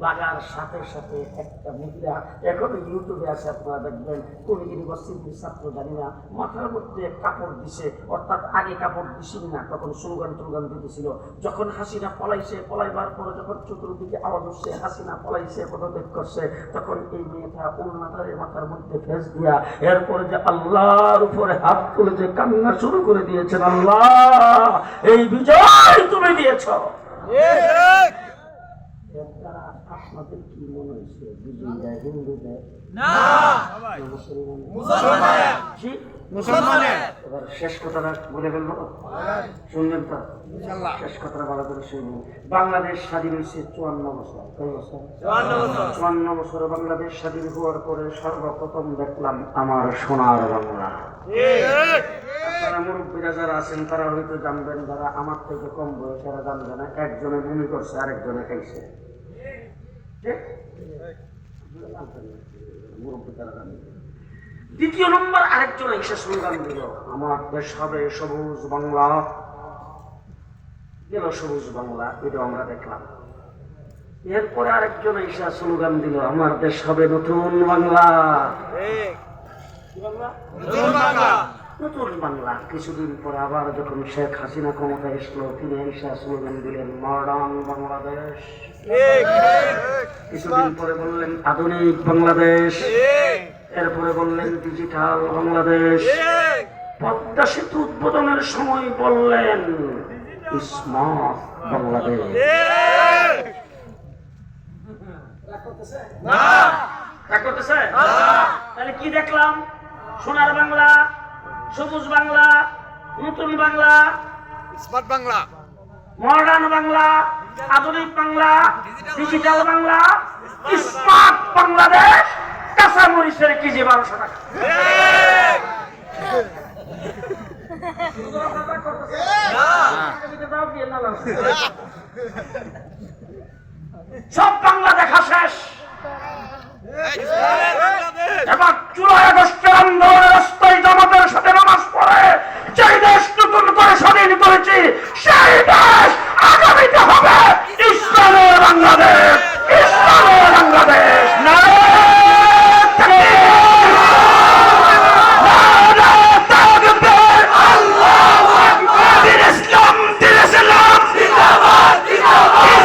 বাগার সাথে সাথে একটা মহিলা, এখন ইউটিউবে আছে আপনারা দেখবেন, কোন ইউনিভার্সিটির ছাত্র জানি না, মাথার মধ্যে কাপড় দিছে, অর্থাৎ আগে কাপড় দিছিল না, তখন স্লোগান টোগান দিতেছিল। যখন হাসিনা পলাইছে, পলাইবার পরে যখন চতুর্দিকে আওয়াজ হচ্ছে হাসিনা পলাইছে, পদত্যাগ করছে, তখন এই মেয়েটা উন্নতারে মাথার মধ্যে ফেস দিয়া এরপরে যে আল্লাহর উপরে হাত তুলে যে কান্না শুরু করে দিয়েছেন, আল্লাহ এই বিজয় তুমি দিয়েছ। আপনাদের কি মনে হয়েছে বিজয়ীরা হিন্দুদের না মুসলমানের? এবার শেষ কথাটা বলে ফেলবো, শুনবেন তো? শেষ কথাটা ভালো করে শুনবেন। বাংলাদেশ স্বাধীন হয়েছে 54 বছর। কয় বছর? 54 বছর বাংলাদেশ স্বাধীন হওয়ার পরে সর্বপ্রথম দেখলাম আমার সোনার বাংলা। আপনারা মুরব্বীরা যারা আছেন তারা হয়তো জানবেন, যারা আমার থেকে কম বয়সেরা জানবে না। একজনে ভূমি করছে, আরেকজনে খাইছে। দ্বিতীয় নম্বর আরেকজন এসে স্লোগান দিল, আমার দেশ হবে সবুজ বাংলা। গেল সবুজ বাংলা, এটা আমরা দেখলাম। এরপরে আরেকজন এসে স্লোগান দিল, আমার দেশ হবে নতুন বাংলা। নতুন বাংলা। কিছুদিন পরে আবার যখন শেখ হাসিনা ক্ষমতা এসলো, তিনি এসে স্লোগান দিলেন মডার্ন বাংলাদেশ। কিছুদিন পরে বললেন আধুনিক বাংলাদেশ, এরপরে বললেন ডিজিটাল বাংলাদেশ। পদ্মা সেতু উদ্বোধনের সময় বললেন স্মার্ট বাংলাদেশ। তাহলে কি দেখলাম? সোনার বাংলা, সবুজ বাংলা, নতুন বাংলা, স্মার্ট বাংলা, মডার্ন বাংলা, আধুনিক বাংলা, ডিজিটাল বাংলা, স্মার্ট বাংলাদেশ। কাঁচামরিচের কেজি 1200 টাকা। সব বাংলা দেখা শেষ। এবার জুলাই আগস্টের আন্দোলনের রাস্তায় জামাতের সাথে নামাজ পড়ে যে দেশ নতুন করে স্বাধীন করেছি, সেই দেশ আগামীতে হবে ইসলামের বাংলাদেশ। ইসলামের বাংলাদেশ।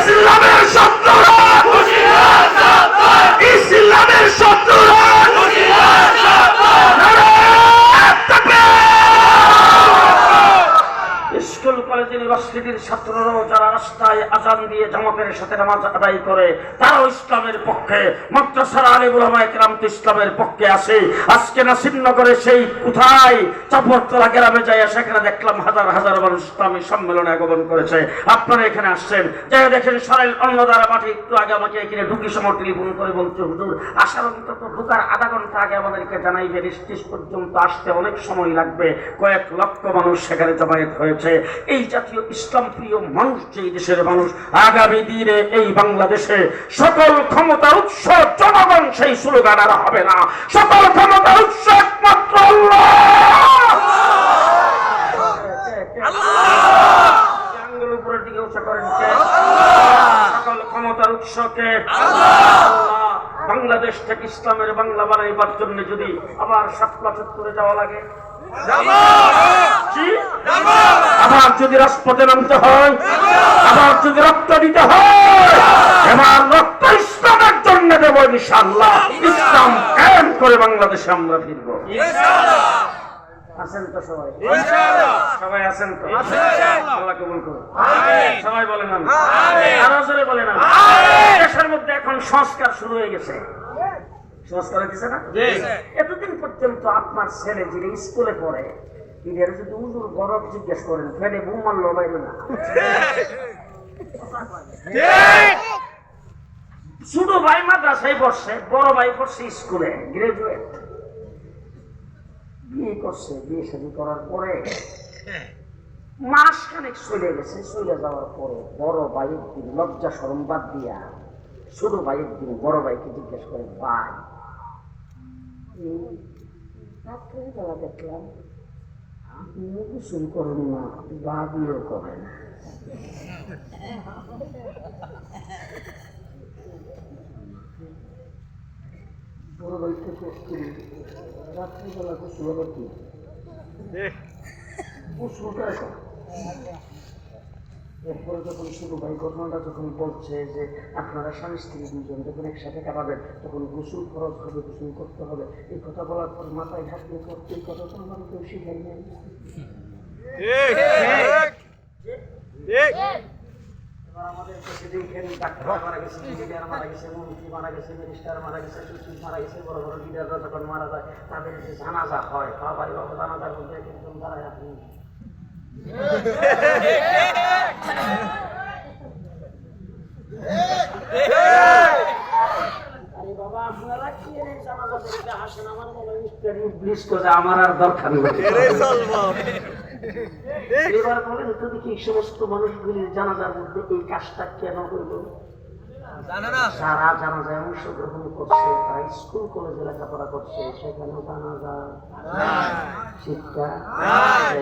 ইসলামের শত্রুরা, ইসলামের শত্রুরা স্কুল কলেজ ইউনিভার্সিটির ছাত্ররাও যারা রাস্তায় আজান দিয়ে জামাতের সাথে নামাজ আদায় করে, তারাও ইসলামের পক্ষে। মাদ্রাসার আলেম উলামায়ে কেরাম তো ইসলামের পক্ষে আছে। আজকে নাসিরনগরে সেই কোথায় চাপরতলা গ্রামে যায়, সেখানে দেখলাম হাজার হাজার মানুষ ইসলামী সম্মেলনে আগমন করেছে। আপনারা এখানে আসছেন, যাই দেখেন সরাইল অন্যদারা মাঠে একটু আগে আমাকে এখানে ঢুকি সময় টেলিফোন করে বলছে, হুজুর আসার অন্তত ঢুকার আধা ঘন্টা আগে আমাদেরকে জানাইবেন, স্টেজ পর্যন্ত আসতে অনেক সময় লাগবে। কয়েক লক্ষ মানুষ সেখানে জমায়েত হয়েছে। এই জাতীয় ইসলাম প্রিয় মানুষ, যে দেশের মানুষ, আগামী দিনে এই বাংলাদেশে সকল ক্ষমতার উৎস জনগণ, সেই স্লোগান আর হবে না। সকল ক্ষমতার উৎস একমাত্র আল্লাহ। আঙ্গুল উপরের দিকে উৎস করেন কে? সকল ক্ষমতার উৎসকে আল্লাহ। বাংলাদেশ থেকে ইসলামের বাংলা বানাইবার জন্য যদি আবার শাপলা চত্বরে যাওয়া লাগে, আবার যদি রাজপথে নামতে হয়, আবার যদি রক্ত দিতে হয়, এবার রক্ত ইসলামের জন্য দেব ইনশাআল্লাহ। ইসলাম কায়েম করে বাংলাদেশে আমরা ফিরব। আছেন তো সবাই? সবাই আছেন তো? আল্লাহ কবুল করুন। সবাই বলেন আমিন। আরো জোরে বলেন আমিন। দেশের মধ্যে এখন সংস্কার শুরু হয়ে গেছে। সংস্কার হয়েছে না? এতদিন পর্যন্ত আপনার ছেলে যিনি স্কুলে পড়ে, এদের যদি হুজুর গরব জিজ্ঞেস করেন, ফেলে বুম মারলো বাইরে না। ছোট ভাই মাদ্রাসায় পড়ছে, বড় ভাই পড়ছে স্কুলে, গ্রাজুয়েট। বিয়ে করছে, বিয়ে শাদী করার পরে মাস খানেক চলে গেছে। চলে যাওয়ার পরে বড় ভাই একদিন লজ্জা শরম বাদ দিয়া ছোট ভাই একদিন বড় ভাইকে জিজ্ঞেস করে, ভাই রাত্রেবেলা দেখলাম আপনি গোসল করেন না, বাবিও করেন। পরীক্ষা করছি রাত্রিবেলা গোসল হবে কি গোসলটা এখন এরপরে যখন শুরু ভাই ঘটনাটা যখন বলছে যে আপনারা স্বামী স্ত্রী দুজন যখন একসাথে কাটাবেন তখন গোসল খরচ হবে, গোসল করতে হবে, এই কথা বলার পর মাথায় ঘাট দিয়ে করতে এই কথা তো আমার কেউ শিখাই নেই। এবার আমাদের দেশে দেখেন ডাক্তার মারা গেছে, ইঞ্জিনিয়ার মারা গেছে, মন্ত্রী মারা গেছে, মিনিস্টার মারা গেছে, সচিব মারা গেছে, বড় বড় লিডাররা যখন মারা যায় তাদের যে জানাজা হয় বাড়ি বাবা জানাজার মধ্যে একজন দাঁড়ায় আপনি আমার আর দরকার নেই। এবার বলেন তো দেখি এই সমস্ত মানুষগুলির জানাজার মধ্যে এই কাজটা কেন হইল? যারা জানাজায় অংশগ্রহণ করছে তারা স্কুল কলেজে লেখাপড়া করছে, সেখানে জানাজা শিক্ষা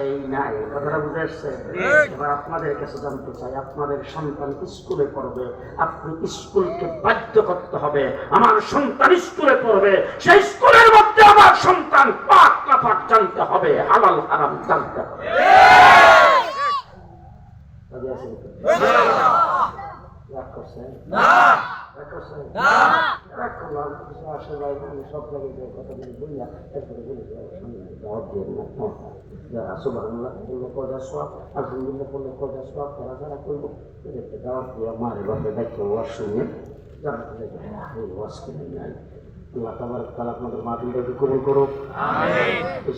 এই নাই। কথাটা বুঝে আসছে? এবার আপনাদের কাছে জানতে চাই, আপনাদের সন্তান স্কুলে পড়বে, আপনি স্কুলকে বাধ্য করতে হবে আমার সন্তান স্কুলে পড়বে, সেই স্কুলের মধ্যে আমার সন্তান পাক না পাক জানতে হবে, হালাল হারাম জানতে হবে। রাগ করছেন? সব জায়গায় কথাগুলি বললাম, এরপরে বলে আলহামদুলিল্লাহ করলে কজা সব তারা যারা করবো এদেরকে দাওয়াত দিয়ে মারে বাপে দেখে ওয়াজ শুনে জানাতে ওয়াজ কিনে নাই। আল্লাহ তাবারক তাআলা আপনাদের মাহফিলটাকে কবুল করুক।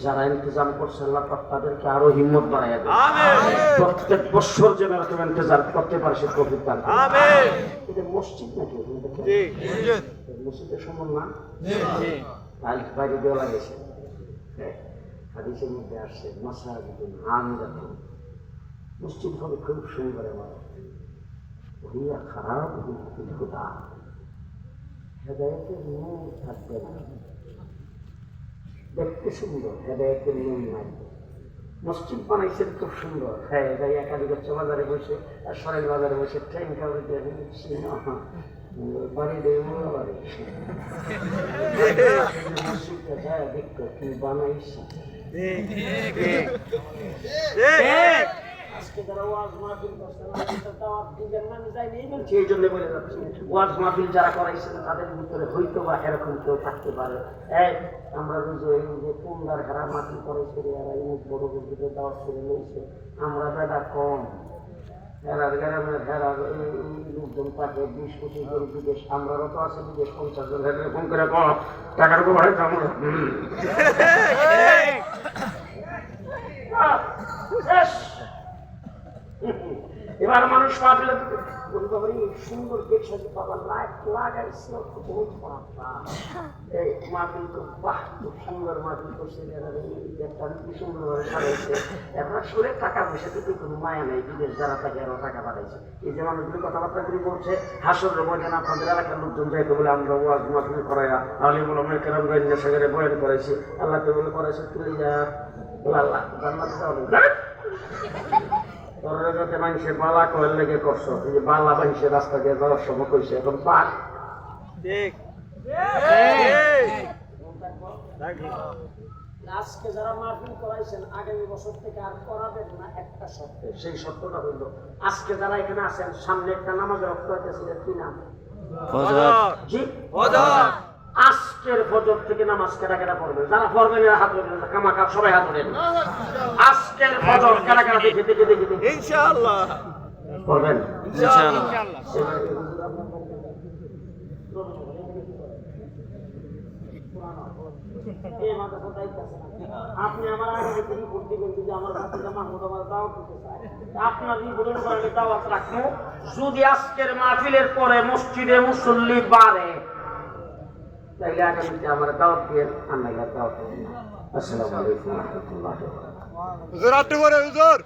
যারা ইন্তজাম করছে আল্লাহ পাক তাদেরকে আরো হিম্মত বাড়াইয়া দেন। প্রত্যেক বছর যেন এরকম ইন্তজাম করতে পারে সে তৌফিক দান করুন। এটা মসজিদ নাকি? মসজিদের সমান না? টাইলস বাইরে দেওয়া লাগেছে। হাদিসের মধ্যে আসছে মাসাজিদুন আমিরাতুন, মসজিদ হবে খুব সুন্দর, আমার ওহিয়া খারাপ হুদা, হেদায়েতের নূর থাকবে না, দেখতে সুন্দর, হেদায়েতের নূর নাই। মসজিদ বানাইছেন খুব সুন্দর, হ্যাঁ যাই একাধিক বাজারে বসে আর সরেল বাজারে বসে ট্রেন কাউরে দিয়ে দিচ্ছি বাড়ি দেবে বাড়ি মসজিদটা যায় দেখতো কি বানাইছি। আজকে যারা ওয়াজ মাহফিল করছেন দাওয়াত দিবেন না, আমি যাইনি এই বলছি, এই জন্য বলে যাচ্ছি ওয়াজ মাহফিল যারা করাইছেন তাদের ভিতরে হয়তো বা এরকম কেউ থাকতে পারে। আমরা বুঝি এই যে পুন্ডার হারা মাহফিল করাইছে এরা এই বড় বড় দাওয়াত করে লইছে, আমরা বেড়া কম, হেরার গ্রামের হেরার লোকজন থাকে 20-25 জন বিদেশ, আমরাও তো আছে বিদেশ 50 জন, এরকম করে টাকার উপর এবার মানুষ মাহফিলে সুন্দর দেখছে বাবা লাইট লাগাইছে বহুত এই মাহফিল খুব বাহ খুব সুন্দর মাহফিল করছে, সুন্দরভাবে সাজাইছে। এখন আসলে টাকা পয়সা দিতে কোনো মায়া নেই, বিদেশ যারা থাকে আরো টাকা পাঠাইছে। এই যে মানুষগুলি কথাবার্তা গুলি বলছে হাসরের ময়দানে আপনাদের এলাকার লোকজন যাইতে বলে আমরা ওয়াজ মাহফিল করাইয়া আলিমুল আমে কেরাম গঞ্জা সাগরে বয়ান করাইছি, আল্লাহকে বলে করাইছে তুই যা আল্লাহ জান্নাতে যাওয়া তোর যাতে মানুষের বালা কয়ের লেগে করছো, এই যে বালা মানুষের রাস্তা দিয়ে যাওয়ার সময় কইছে এখন পাক আজকে যারা মাহফিল করাইছেন আগামী বছর থেকে আর করাবেন না একটা শর্তে, সেই শর্তটা হইল আজকে যারা এখানে আছেন সামনে একটা নামাজের রক্ত হইতেছিলেন কি নাম? জি আজকের ফজর থেকে নামাজ কেটা কেটা পড়বে, যারা পড়বেন হাত ধরেন, কামাকা সবাই হাত ধরেন। আজকের ফজর কেটা কেটা দেখে দেখে দেখে দেখে ইনশাআল্লাহ পড়বেন ইনশাআল্লাহ। আপনি আমার আগে রিপোর্ট দিবেন যদি আমার ভাতিজা মাহমুদ আমার দাওয়াত দিতে চায়, আপনার রিপোর্টের কারণে দাওয়াত রাখবো। যদি আজকের মাহফিলের পরে মসজিদে মুসল্লি বাড়ে তাইলে আগামীতে আমার দাওয়াত দিয়ে আন্নাই দাওয়াত দেবেন না। আসসালামু আলাইকুম ওয়া রাহমাতুল্লাহি ওয়া বারাকাতুহু। হুজুর আট্টু করে হুজুর